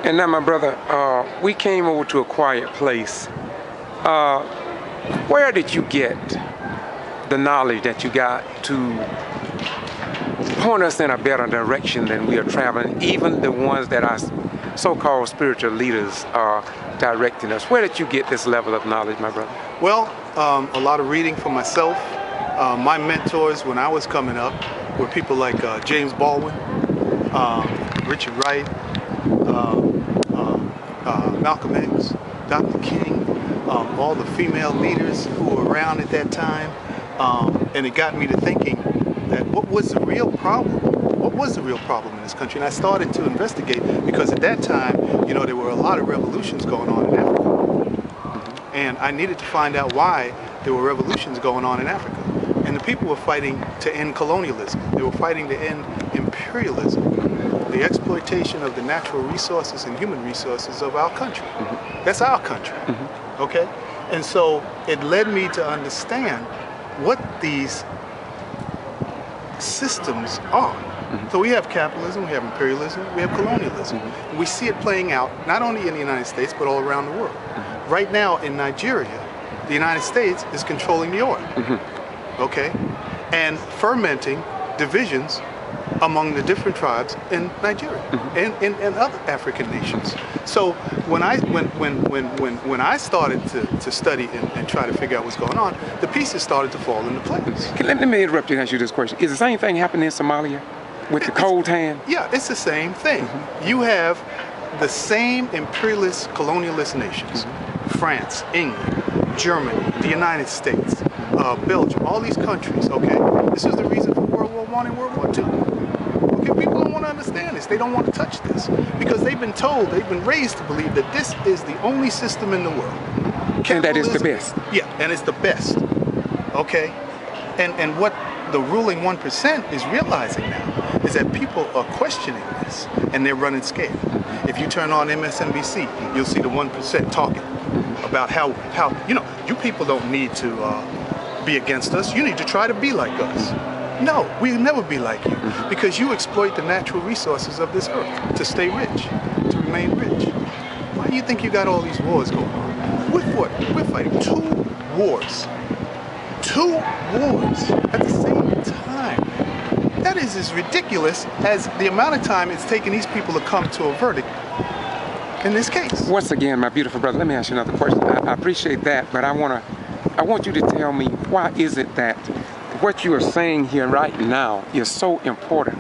And now, my brother, we came over to a quiet place. Uh, where did you get the knowledge that you got to point us in a better direction than we are traveling, even the ones that our so-called spiritual leaders are directing us? Where did you get this level of knowledge, my brother? Well, a lot of reading for myself. My mentors when I was coming up were people like James Baldwin, Richard Wright, Malcolm X, Dr. King, all the female leaders who were around at that time. And it got me to thinking that what was the real problem? What was the real problem in this country? And I started to investigate because at that time, you know, there were a lot of revolutions going on in Africa. And I needed to find out why there were revolutions going on in Africa. And the people were fighting to end colonialism. They were fighting to end imperialism, the exploitation of the natural resources and human resources of our country. That's our country, okay? And so it led me to understand what these systems are. So we have capitalism, we have imperialism, we have colonialism. We see it playing out not only in the United States, but all around the world. Right now in Nigeria, the United States is controlling the oil, okay? And fermenting divisions among the different tribes in Nigeria and other African nations. So when I started to study and try to figure out what's going on, the pieces started to fall into place. Let me interrupt you and ask you this question. Is the same thing happening in Somalia with the cold hand? Yeah, it's the same thing. You have the same imperialist, colonialist nations. France, England, Germany, the United States, Belgium, all these countries, okay? This is the reason for World War I and World War II. Okay, people don't want to understand this. They don't want to touch this because they've been told, they've been raised to believe that this is the only system in the world. And that is the best. Yeah, and it's the best, okay? And what the ruling 1% is realizing now is that people are questioning this and they're running scared. If you turn on MSNBC, you'll see the 1% talking about how you know, you people don't need to be against us. You need to try to be like us. No, we'll never be like you because you exploit the natural resources of this earth to stay rich, to remain rich. Why do you think you got all these wars going on? We're fighting 2 wars. 2 wars at the same time. That is as ridiculous as the amount of time it's taken these people to come to a verdict in this case. Once again, my beautiful brother, let me ask you another question. I appreciate that, but I want you to tell me, why is it that what you are saying here right now is so important?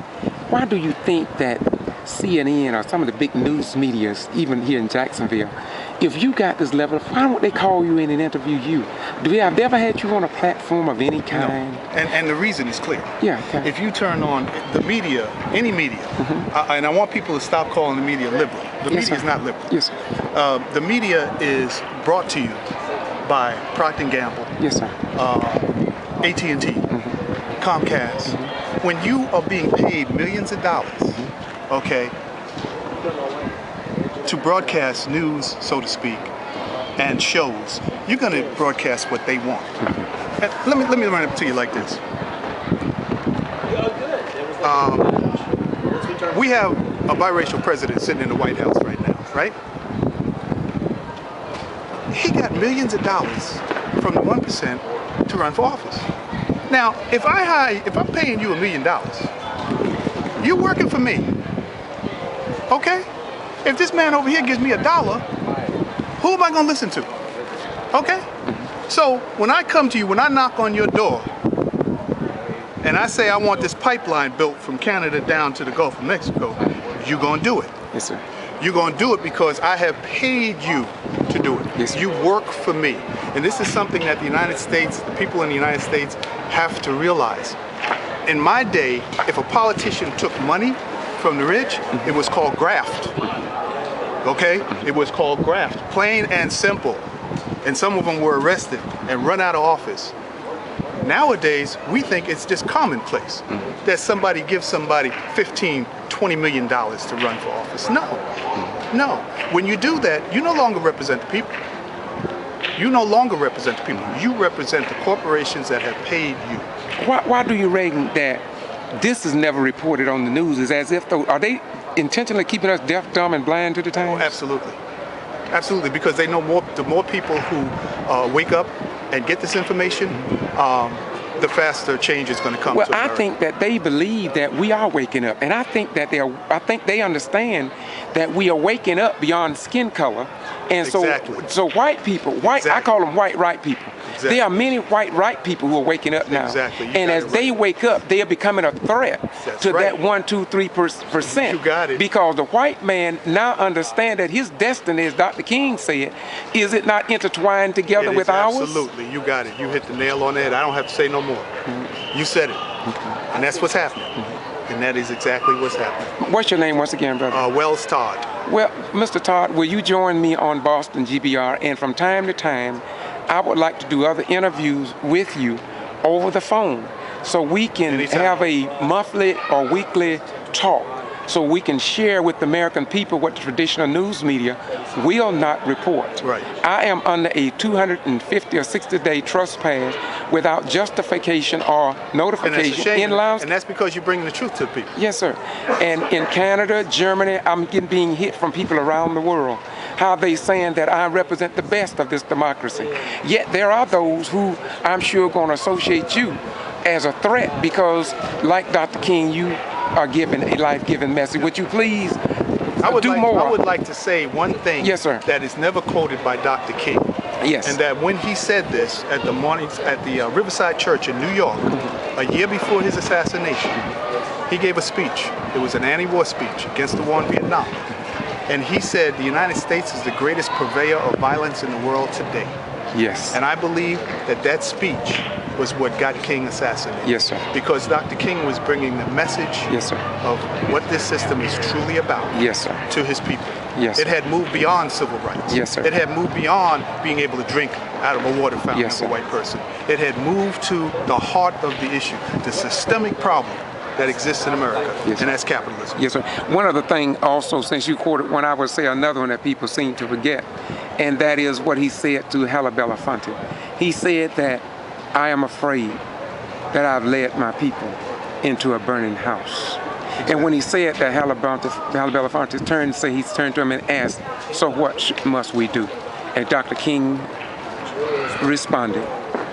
Why do you think that CNN or some of the big news medias, even here in Jacksonville, if you got this level, why don't they call you in and interview you? Have they ever had you on a platform of any kind? No. And the reason is clear. Yeah. Okay. If you turn on the media, any media, and I want people to stop calling the media liberal. The media is not liberal. Yes, sir. The media is brought to you by Procter & Gamble. Yes, sir. AT&T, Comcast. When you are being paid millions of dollars, okay, to broadcast news, so to speak, and shows, you're going to broadcast what they want. And let me run it to you like this. We have a biracial president sitting in the White House right now, right? He got millions of dollars from the 1% to run for office. Now, if I'm paying you $1 million, you're working for me, okay? If this man over here gives me $1, who am I gonna listen to? Okay? So when I come to you, when I knock on your door, and I say I want this pipeline built from Canada down to the Gulf of Mexico, you're gonna do it. Yes, sir. You're gonna do it because I have paid you to do it. Yes, sir. You work for me. And this is something that the United States, the people in the United States have to realize. In my day, if a politician took money from the rich, it was called graft. Okay? It was called graft, plain and simple. And some of them were arrested and run out of office. Nowadays, we think it's just commonplace that somebody gives somebody $15, $20 million to run for office. No, no. When you do that, you no longer represent the people. You no longer represent the people. You represent the corporations that have paid you. Why do you reckon that this is never reported on the news? Is as if, though, are they intentionally keeping us deaf, dumb, and blind to the times? Oh, absolutely. Absolutely, because they know the more people who wake up and get this information, the faster change is going to come. Well, to America. I think that they believe that we are waking up, and I think that they understand that we are waking up beyond skin color, and Exactly. so white people, Exactly. I call them white right people. Exactly. There are many white right people who are waking up now, Exactly. You and got as it they right. wake up, they are becoming a threat That's to right. that 1, 2, 3%. You got it. Because the white man now understands that his destiny, as Dr. King said, is it not intertwined together It with is ours? absolutely. You got it. You hit the nail on the head. I don't have to say no more. You said it. And that's what's happening. And that is exactly what's happening. What's your name once again, brother? Wells Todd. Well, Mr. Todd, will you join me on Boston G.B.R. And from time to time, I would like to do other interviews with you over the phone so we can Anytime. have a monthly or weekly talk so we can share with the American people what the traditional news media will not report. Right. I am under a 250 or 60-day trespass without justification or And that's a notification shame. in-laws. And that's because you're bringing the truth to the people. Yes, sir. And in Canada, Germany, I'm being hit from people around the world. How they saying that I represent the best of this democracy. Yet there are those who I'm sure going to associate you as a threat because, like Dr. King, you are giving a life-giving message. Would you please do more? I would like to say one thing. Yes, sir. That is never quoted by Dr. King. Yes. And that when he said this at the Riverside Church in New York, a year before his assassination, he gave a speech. It was an anti-war speech against the war in Vietnam. And he said the United States is the greatest purveyor of violence in the world today. Yes. And I believe that that speech was what got King assassinated. Yes, sir. Because Dr. King was bringing the message Yes, sir. of what this system is truly about. Yes, sir. To his people. Yes, It sir. had moved beyond civil rights. Yes, sir. It had moved beyond being able to drink out of a water fountain Yes, as sir. a white person. It had moved to the heart of the issue, the systemic problem that exists in America, Yes, sir. and that's capitalism. Yes, sir. One other thing also, since you quoted one, I would say another one that people seem to forget, and that is what he said to Halle Belafonte. He said that, I am afraid that I've led my people into a burning house. And when he said that, Halle Belafonte turned to him and asked, so what must we do? And Dr. King responded,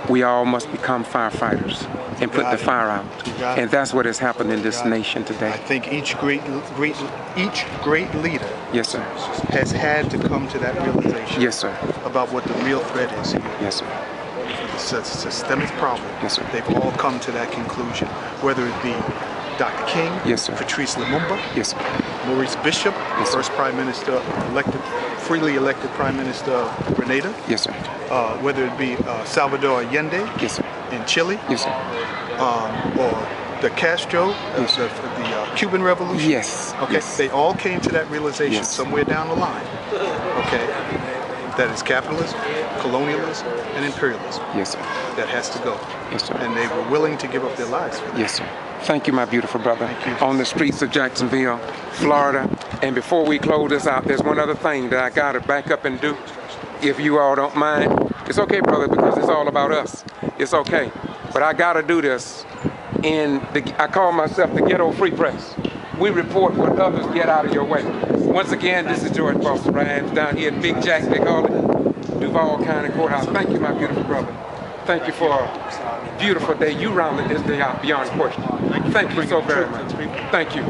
we all must become firefighters and put the fire out. And that's what has happened in this nation I today. think each great leader Yes, sir. has had to come to that realization Yes, sir. about what the real threat is here. Yes, sir. It's a systemic problem. Yes, sir. They've all come to that conclusion, whether it be Dr. King, Yes, sir. Patrice Lumumba, Yes, sir. Maurice Bishop, Yes, sir. first Prime Minister, freely elected Prime Minister of Grenada, Yes, sir. whether it be Salvador Allende Yes, sir. in Chile, Yes, sir. or the Castro, Yes. the Cuban Revolution. Yes. Okay, Yes. they all came to that realization Yes. somewhere down the line. Okay, that is capitalism, colonialism, and imperialism. Yes, sir. That has to go. Yes, sir. And they were willing to give up their lives for that. Yes, sir. Thank you, my beautiful brother. Thank you. On the streets of Jacksonville, Florida. And before we close this out, there's one other thing that I got to back up and do. If you all don't mind. It's okay, brother, because it's all about us. It's okay. But I got to do this. I call myself the Ghetto Free Press. We report what others get out of your way. Once again, this is George Foster Rhymes down here at Big Jack, they call it, Duval County Courthouse. Thank you, my beautiful brother. Thank you for a beautiful day. You rounded this day out beyond question. Thank you so very much. Thank you.